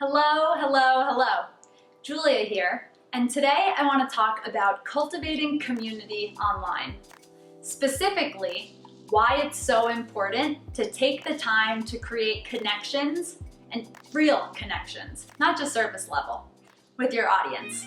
Hello, hello, hello. Julia here, and today I want to talk about cultivating community online. Specifically, why it's so important to take the time to create connections, and real connections, not just surface level, with your audience.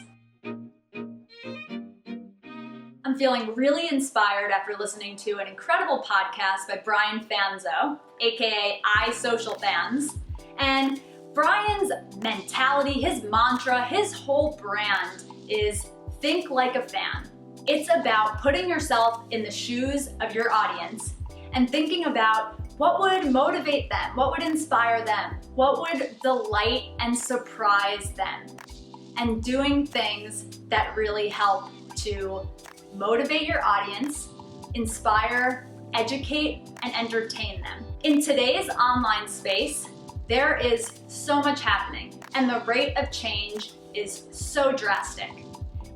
I'm feeling really inspired after listening to an incredible podcast by Brian Fanzo, aka iSocialFans, and Brian's mentality, his mantra, his whole brand is think like a fan. It's about putting yourself in the shoes of your audience and thinking about what would motivate them, what would inspire them, what would delight and surprise them, and doing things that really help to motivate your audience, inspire, educate, and entertain them. In today's online space, there is so much happening, and the rate of change is so drastic.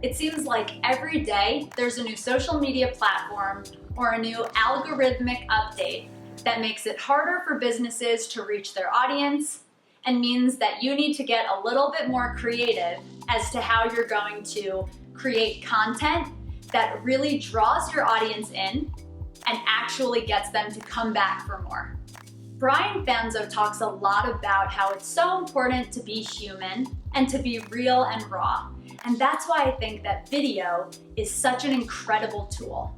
It seems like every day there's a new social media platform or a new algorithmic update that makes it harder for businesses to reach their audience and means that you need to get a little bit more creative as to how you're going to create content that really draws your audience in and actually gets them to come back for more. Brian Fanzo talks a lot about how it's so important to be human and to be real and raw. And that's why I think that video is such an incredible tool.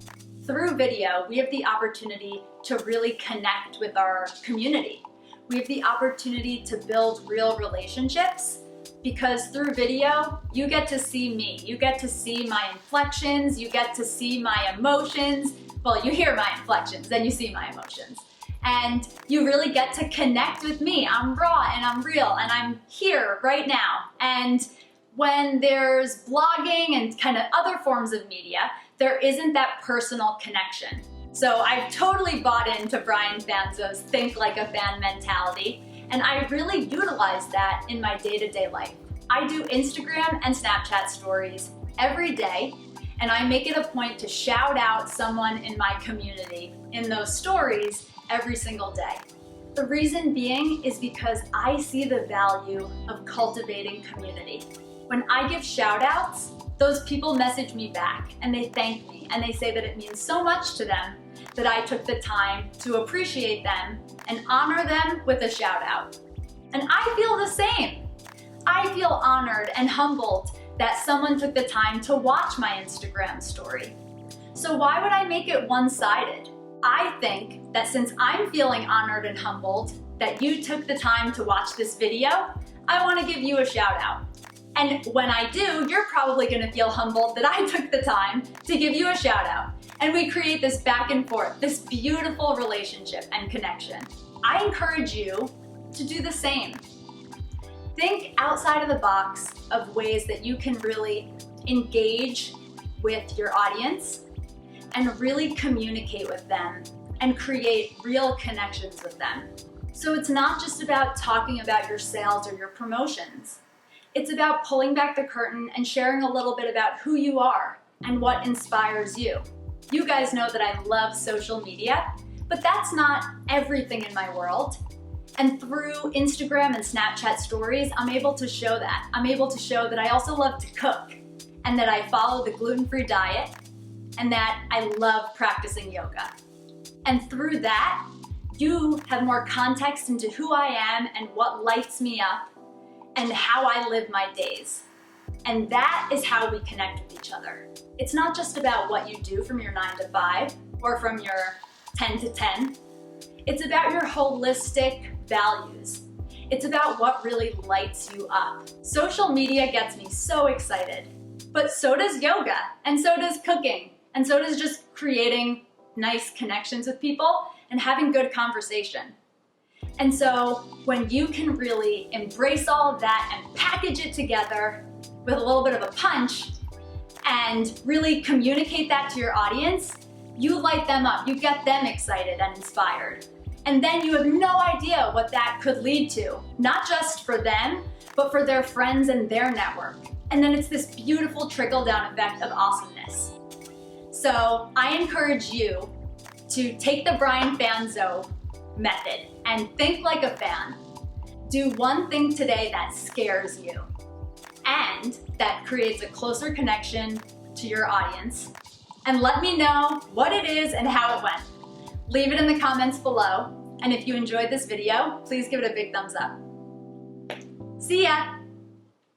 Through video, we have the opportunity to really connect with our community. We have the opportunity to build real relationships because through video, you get to see me. You get to see my inflections. You get to see my emotions. Well, you hear my inflections, then you see my emotions. And you really get to connect with me. I'm raw and I'm real and I'm here right now. And when there's blogging and kind of other forms of media, there isn't that personal connection. So I've totally bought into Brian Fanzo's think like a fan mentality, and I really utilize that in my day-to-day life. I do Instagram and Snapchat stories every day, and I make it a point to shout out someone in my community in those stories every single day. The reason being is because I see the value of cultivating community. When I give shout outs, those people message me back and they thank me and they say that it means so much to them that I took the time to appreciate them and honor them with a shout out. And I feel the same. I feel honored and humbled that someone took the time to watch my Instagram story. So why would I make it one-sided? I think that since I'm feeling honored and humbled that you took the time to watch this video, I want to give you a shout out. And when I do, you're probably going to feel humbled that I took the time to give you a shout out. And we create this back and forth, this beautiful relationship and connection. I encourage you to do the same. Think outside of the box of ways that you can really engage with your audience and really communicate with them and create real connections with them. So it's not just about talking about your sales or your promotions. It's about pulling back the curtain and sharing a little bit about who you are and what inspires you. You guys know that I love social media, but that's not everything in my world. And through Instagram and Snapchat stories, I'm able to show that. I'm able to show that I also love to cook and that I follow the gluten-free diet and that I love practicing yoga. And through that, you have more context into who I am and what lights me up and how I live my days. And that is how we connect with each other. It's not just about what you do from your 9 to 5 or from your 10 to 10. It's about your holistic values. It's about what really lights you up. Social media gets me so excited, but so does yoga, and so does cooking, and so does just creating nice connections with people and having good conversation. And so when you can really embrace all of that and package it together with a little bit of a punch and really communicate that to your audience, you light them up, you get them excited and inspired. And then you have no idea what that could lead to, not just for them, but for their friends and their network. And then it's this beautiful trickle-down effect of awesomeness. So I encourage you to take the Brian Fanzo method and think like a fan. Do one thing today that scares you and that creates a closer connection to your audience. And let me know what it is and how it went. Leave it in the comments below. And if you enjoyed this video, please give it a big thumbs up. See ya!